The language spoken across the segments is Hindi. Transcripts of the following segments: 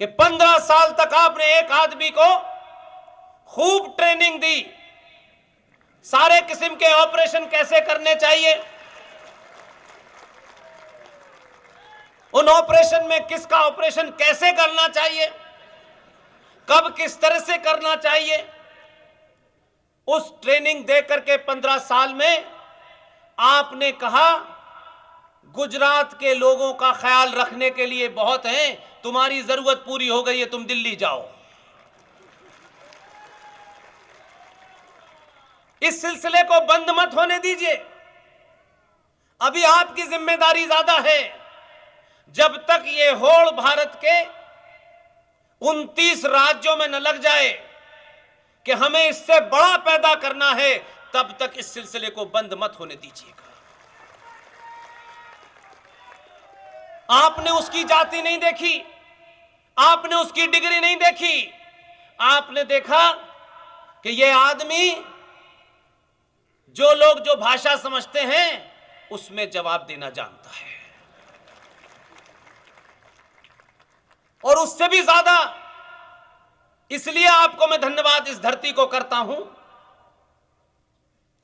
कि 15 साल तक आपने एक आदमी को खूब ट्रेनिंग दी, सारे किस्म के ऑपरेशन कैसे करने चाहिए, उन ऑपरेशन में किसका ऑपरेशन कैसे करना चाहिए, कब किस तरह से करना चाहिए, उस ट्रेनिंग दे करके 15 साल में आपने कहा गुजरात के लोगों का ख्याल रखने के लिए बहुत है, तुम्हारी जरूरत पूरी हो गई है, तुम दिल्ली जाओ। इस सिलसिले को बंद मत होने दीजिए, अभी आपकी जिम्मेदारी ज्यादा है। जब तक ये होड़ भारत के 29 राज्यों में न लग जाए कि हमें इससे बड़ा पैदा करना है, तब तक इस सिलसिले को बंद मत होने दीजिएगा। आपने उसकी जाति नहीं देखी, आपने उसकी डिग्री नहीं देखी, आपने देखा कि यह आदमी जो लोग जो भाषा समझते हैं उसमें जवाब देना जानता है, और उससे भी ज्यादा इसलिए आपको मैं धन्यवाद इस धरती को करता हूं,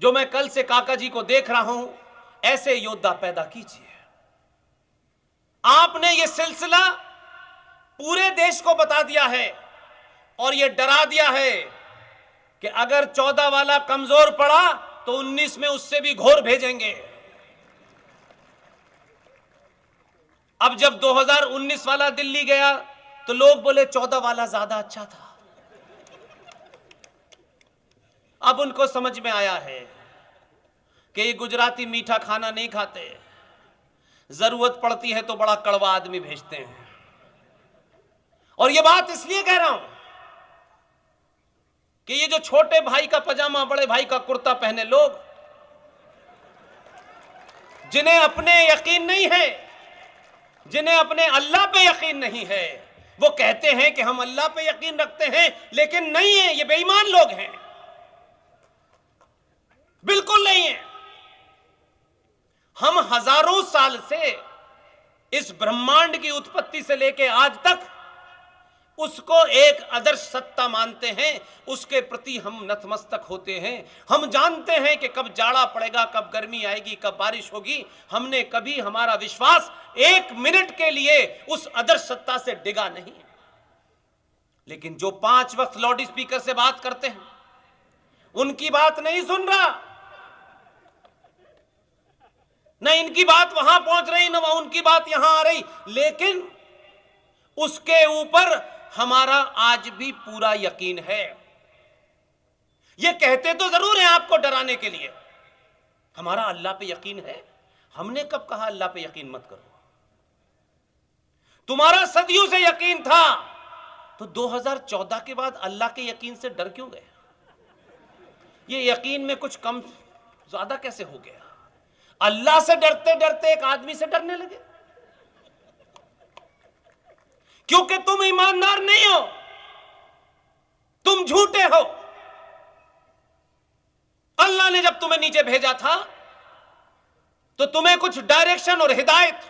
जो मैं कल से काका जी को देख रहा हूं, ऐसे योद्धा पैदा कीजिए। आपने यह सिलसिला पूरे देश को बता दिया है और यह डरा दिया है कि अगर 14 वाला कमजोर पड़ा तो 19 में उससे भी घोर भेजेंगे। अब जब 2019 वाला दिल्ली गया तो लोग बोले 14 वाला ज्यादा अच्छा था। अब उनको समझ में आया है कि ये गुजराती मीठा खाना नहीं खाते, जरूरत पड़ती है तो बड़ा कड़वा आदमी भेजते हैं। और ये बात इसलिए कह रहा हूं कि ये जो छोटे भाई का पजामा बड़े भाई का कुर्ता पहने लोग, जिन्हें अपने यकीन नहीं है, जिन्हें अपने अल्लाह पे यकीन नहीं है, वो कहते हैं कि हम अल्लाह पे यकीन रखते हैं, लेकिन नहीं है, ये बेईमान लोग हैं, बिल्कुल नहीं है। हम हजारों साल से इस ब्रह्मांड की उत्पत्ति से लेकर आज तक उसको एक आदर्श सत्ता मानते हैं, उसके प्रति हम नतमस्तक होते हैं। हम जानते हैं कि कब जाड़ा पड़ेगा, कब गर्मी आएगी, कब बारिश होगी। हमने कभी हमारा विश्वास एक मिनट के लिए उस आदर्श सत्ता से डिगा नहीं। लेकिन जो 5 वक्त लाउड स्पीकर से बात करते हैं, उनकी बात नहीं सुन रहा, न इनकी बात वहां पहुंच रही, न उनकी बात यहां आ रही, लेकिन उसके ऊपर हमारा आज भी पूरा यकीन है। ये कहते तो जरूर हैं आपको डराने के लिए, हमारा अल्लाह पे यकीन है। हमने कब कहा अल्लाह पे यकीन मत करो? तुम्हारा सदियों से यकीन था, तो 2014 के बाद अल्लाह के यकीन से डर क्यों गए? ये यकीन में कुछ कम ज्यादा कैसे हो गया? अल्लाह से डरते डरते एक आदमी से डरने लगे, क्योंकि तुम ईमानदार नहीं हो, तुम झूठे हो। अल्लाह ने जब तुम्हें नीचे भेजा था तो तुम्हें कुछ डायरेक्शन और हिदायत,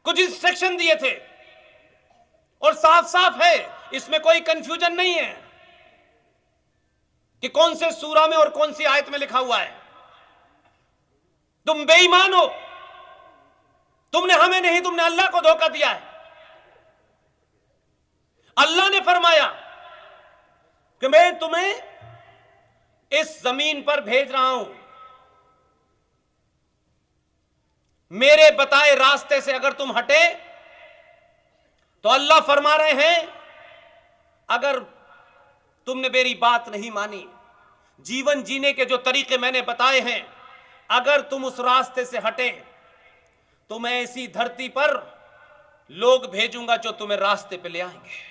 कुछ इंस्ट्रक्शन दिए थे, और साफ साफ है, इसमें कोई कंफ्यूजन नहीं है कि कौन से सूरा में और कौन सी आयत में लिखा हुआ है। तुम बेईमान हो, तुमने हमें नहीं, तुमने अल्लाह को धोखा दिया है। अल्लाह ने फरमाया कि मैं तुम्हें इस जमीन पर भेज रहा हूं, मेरे बताए रास्ते से अगर तुम हटे तो अल्लाह फरमा रहे हैं, अगर तुमने मेरी बात नहीं मानी, जीवन जीने के जो तरीके मैंने बताए हैं, अगर तुम उस रास्ते से हटे तो मैं इसी धरती पर लोग भेजूंगा जो तुम्हें रास्ते पे ले आएंगे।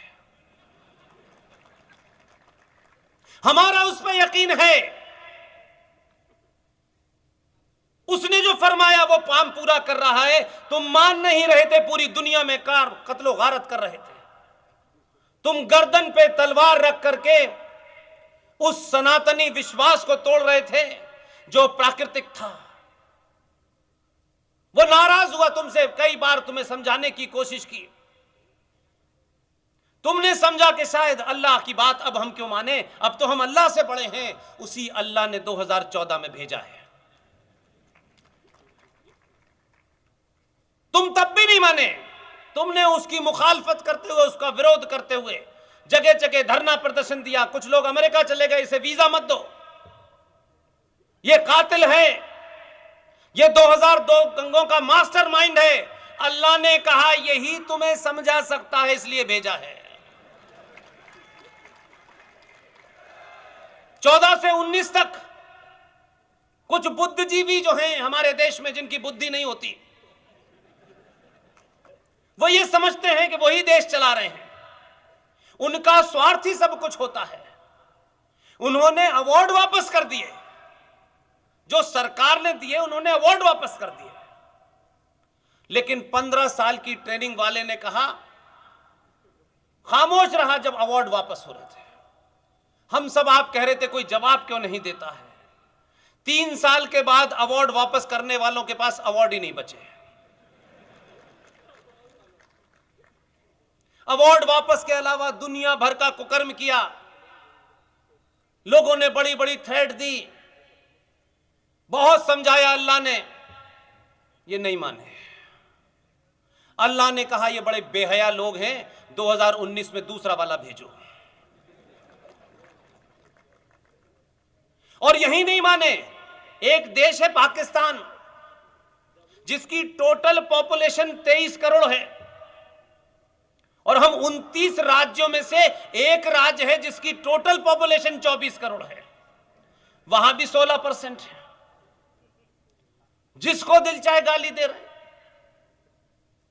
हमारा उस पर यकीन है, उसने जो फरमाया वो काम पूरा कर रहा है। तुम मान नहीं रहे थे, पूरी दुनिया में कत्लो गारत कर रहे थे, तुम गर्दन पे तलवार रख करके उस सनातनी विश्वास को तोड़ रहे थे जो प्राकृतिक था। वो नाराज हुआ तुमसे, कई बार तुम्हें समझाने की कोशिश की, तुमने समझा कि शायद अल्लाह की बात अब हम क्यों माने, अब तो हम अल्लाह से बड़े हैं। उसी अल्लाह ने 2014 में भेजा है। तुम तब भी नहीं माने। तुमने उसकी मुखालफत करते हुए, उसका विरोध करते हुए जगह जगह धरना प्रदर्शन दिया। कुछ लोग अमेरिका चले गए, इसे वीजा मत दो, ये कातिल है, ये 2002 दंगों का मास्टरमाइंड है। अल्लाह ने कहा यही तुम्हें समझा सकता है, इसलिए भेजा है। 14 से 19 तक कुछ बुद्धिजीवी जो हैं हमारे देश में, जिनकी बुद्धि नहीं होती, वो ये समझते हैं कि वही देश चला रहे हैं, उनका स्वार्थ ही सब कुछ होता है। उन्होंने अवार्ड वापस कर दिए, जो सरकार ने दिए उन्होंने अवार्ड वापस कर दिए। लेकिन 15 साल की ट्रेनिंग वाले ने कहा, खामोश रहा जब अवार्ड वापस हो रहे थे। हम सब आप कह रहे थे कोई जवाब क्यों नहीं देता है। 3 साल के बाद अवार्ड वापस करने वालों के पास अवार्ड ही नहीं बचे। अवार्ड वापस के अलावा दुनिया भर का कुकर्म किया। लोगों ने बड़ी बड़ी थ्रेट दी, बहुत समझाया अल्लाह ने, ये नहीं माने। अल्लाह ने कहा ये बड़े बेहया लोग हैं, 2019 में दूसरा वाला भेजो। और यही नहीं माने। एक देश है पाकिस्तान, जिसकी टोटल पॉपुलेशन 23 करोड़ है, और हम 29 राज्यों में से एक राज्य है जिसकी टोटल पॉपुलेशन 24 करोड़ है। वहां भी 16% है। जिसको दिल चाहे गाली दे रहे,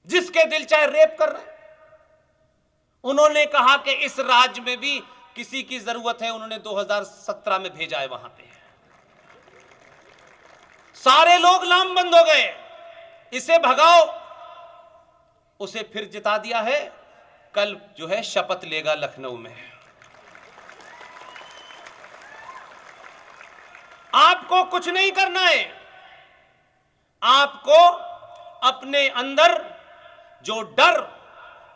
जिसके दिल चाहे रेप कर रहे। उन्होंने कहा कि इस राज्य में भी किसी की जरूरत है, उन्होंने 2017 में भेजा है वहां पे। सारे लोग लामबंद हो गए, इसे भगाओ। उसे फिर जिता दिया है। कल जो है शपथ लेगा लखनऊ में। आपको कुछ नहीं करना है। आपको अपने अंदर जो डर,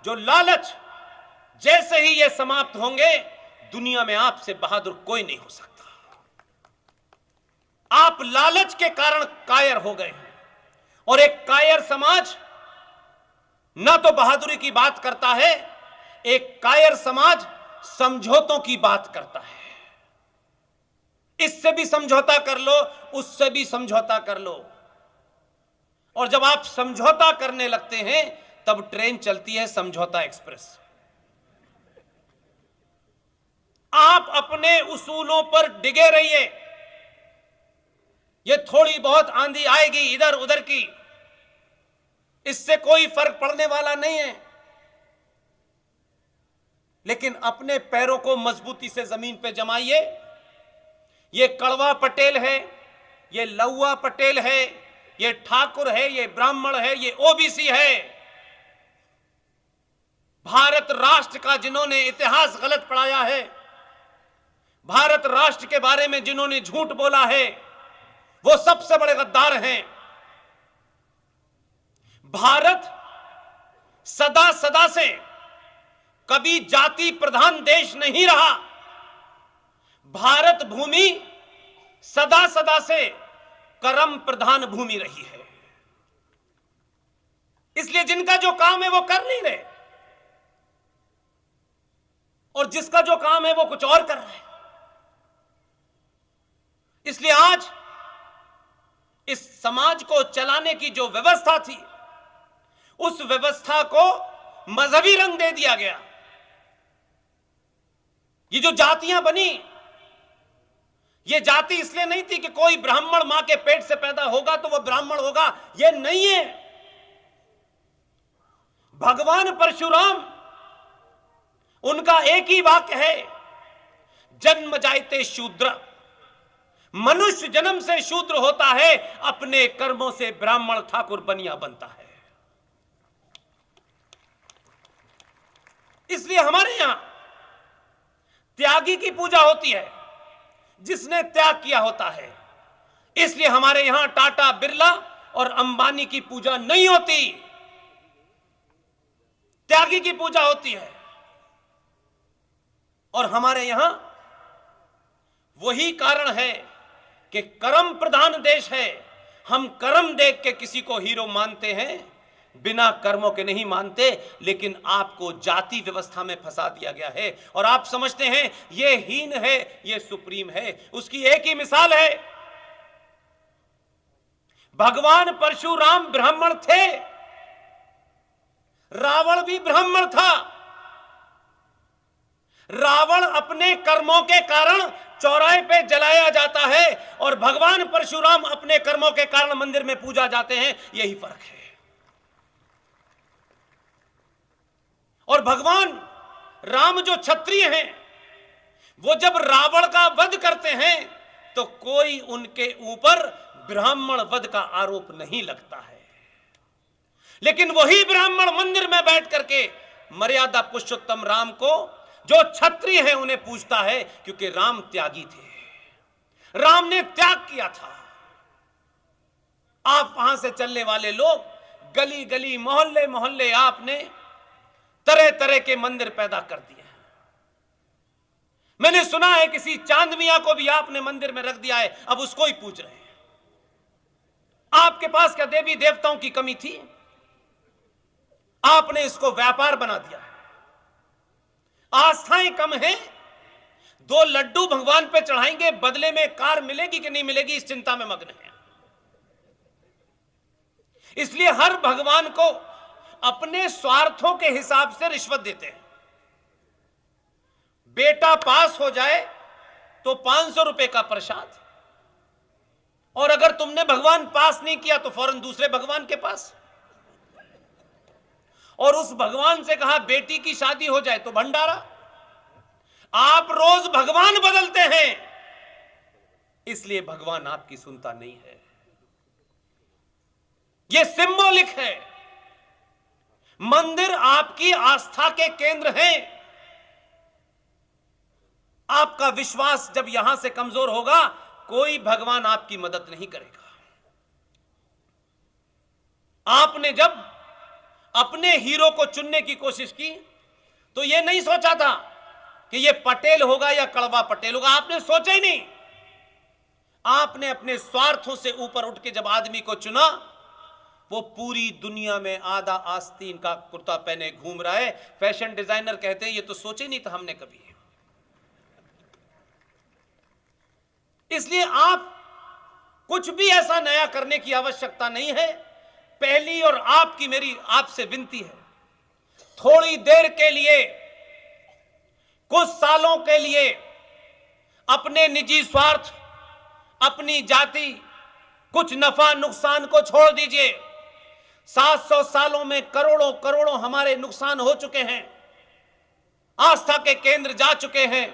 जो लालच, जैसे ही ये समाप्त होंगे, दुनिया में आपसे बहादुर कोई नहीं हो सकता। आप लालच के कारण कायर हो गए हैं, और एक कायर समाज ना तो बहादुरी की बात करता है, एक कायर समाज समझौतों की बात करता है। इससे भी समझौता कर लो, उससे भी समझौता कर लो। और जब आप समझौता करने लगते हैं, तब ट्रेन चलती है समझौता एक्सप्रेस। आप अपने उसूलों पर डिगे रहिए। ये थोड़ी बहुत आंधी आएगी इधर उधर की, इससे कोई फर्क पड़ने वाला नहीं है। लेकिन अपने पैरों को मजबूती से जमीन पे जमाइए। ये कड़वा पटेल है, ये लौवा पटेल है, ये ठाकुर है, ये ब्राह्मण है, ये ओबीसी है। भारत राष्ट्र का जिन्होंने इतिहास गलत पढ़ाया है, भारत राष्ट्र के बारे में जिन्होंने झूठ बोला है, वो सबसे बड़े गद्दार हैं। भारत सदा सदा से कभी जाति प्रधान देश नहीं रहा। भारत भूमि सदा सदा से कर्म प्रधान भूमि रही है। इसलिए जिनका जो काम है वो कर नहीं रहे, और जिसका जो काम है वो कुछ और कर रहे हैं। इसलिए आज इस समाज को चलाने की जो व्यवस्था थी, उस व्यवस्था को मजहबी रंग दे दिया गया। ये जो जातियां बनी, ये जाति इसलिए नहीं थी कि कोई ब्राह्मण मां के पेट से पैदा होगा तो वह ब्राह्मण होगा, ये नहीं है। भगवान परशुराम, उनका एक ही वाक्य है, जन्म जायते शूद्र। मनुष्य जन्म से शूद्र होता है, अपने कर्मों से ब्राह्मण ठाकुर बनिया बनता है। इसलिए हमारे यहां त्यागी की पूजा होती है, जिसने त्याग किया होता है। इसलिए हमारे यहां टाटा, बिरला और अंबानी की पूजा नहीं होती, त्यागी की पूजा होती है। और हमारे यहां वही कारण है कि कर्म प्रधान देश है। हम कर्म देख के किसी को हीरो मानते हैं, बिना कर्मों के नहीं मानते। लेकिन आपको जाति व्यवस्था में फंसा दिया गया है और आप समझते हैं ये हीन है, ये सुप्रीम है। उसकी एक ही मिसाल है, भगवान परशुराम ब्राह्मण थे, रावण भी ब्राह्मण था। रावण अपने कर्मों के कारण चौराहे पे जलाया जाता है और भगवान परशुराम अपने कर्मों के कारण मंदिर में पूजा जाते हैं। यही फर्क है। और भगवान राम जो क्षत्रिय हैं, वो जब रावण का वध करते हैं तो कोई उनके ऊपर ब्राह्मण वध का आरोप नहीं लगता है। लेकिन वही ब्राह्मण मंदिर में बैठ करके मर्यादा पुरुषोत्तम राम को, जो क्षत्रिय है, उन्हें पूछता है, क्योंकि राम त्यागी थे, राम ने त्याग किया था। आप वहां से चलने वाले लोग, गली गली मोहल्ले मोहल्ले आपने तरह तरह के मंदिर पैदा कर दिए। मैंने सुना है किसी चांद मियां को भी आपने मंदिर में रख दिया है, अब उसको ही पूछ रहे हैं। आपके पास क्या देवी देवताओं की कमी थी? आपने इसको व्यापार बना दिया है। आस्थाएं कम हैं, 2 लड्डू भगवान पे चढ़ाएंगे, बदले में कार मिलेगी कि नहीं मिलेगी, इस चिंता में मग्न है। इसलिए हर भगवान को अपने स्वार्थों के हिसाब से रिश्वत देते हैं। बेटा पास हो जाए तो 500 रुपए का प्रसाद, और अगर तुमने भगवान पास नहीं किया तो फौरन दूसरे भगवान के पास, और उस भगवान से कहा बेटी की शादी हो जाए तो भंडारा। आप रोज भगवान बदलते हैं, इसलिए भगवान आपकी सुनता नहीं है। यह सिंबॉलिक है। मंदिर आपकी आस्था के केंद्र हैं। आपका विश्वास जब यहां से कमजोर होगा, कोई भगवान आपकी मदद नहीं करेगा। आपने जब अपने हीरो को चुनने की कोशिश की तो यह नहीं सोचा था कि यह पटेल होगा या कड़वा पटेल होगा। आपने सोचा ही नहीं। आपने अपने स्वार्थों से ऊपर उठ के जब आदमी को चुना, वो पूरी दुनिया में आधा आस्तीन का कुर्ता पहने घूम रहा है। फैशन डिजाइनर कहते हैं ये तो सोचे नहीं था हमने कभी। इसलिए आप कुछ भी ऐसा नया करने की आवश्यकता नहीं है। पहली और आपकी मेरी आपसे विनती है, थोड़ी देर के लिए, कुछ सालों के लिए अपने निजी स्वार्थ, अपनी जाति, कुछ नफा नुकसान को छोड़ दीजिए। 700 सालों में करोड़ों करोड़ों हमारे नुकसान हो चुके हैं, आस्था के केंद्र जा चुके हैं,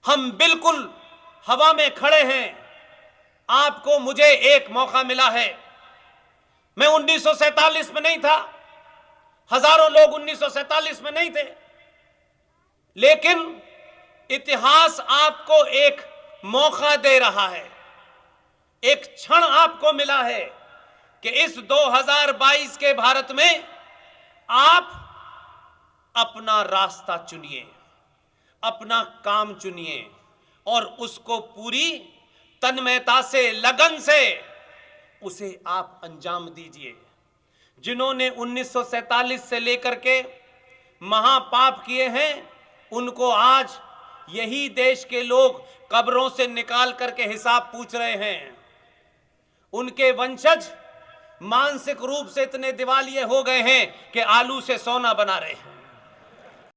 हम बिल्कुल हवा में खड़े हैं। आपको मुझे एक मौका मिला है। मैं 1947 में नहीं था, हजारों लोग 1947 में नहीं थे, लेकिन इतिहास आपको एक मौका दे रहा है। एक क्षण आपको मिला है कि इस 2022 के भारत में आप अपना रास्ता चुनिए, अपना काम चुनिए और उसको पूरी तन्मयता से, लगन से उसे आप अंजाम दीजिए। जिन्होंने 1947 से लेकर के महापाप किए हैं, उनको आज यही देश के लोग कब्रों से निकाल करके हिसाब पूछ रहे हैं। उनके वंशज मानसिक रूप से इतने दिवालिये हो गए हैं कि आलू से सोना बना रहे हैं।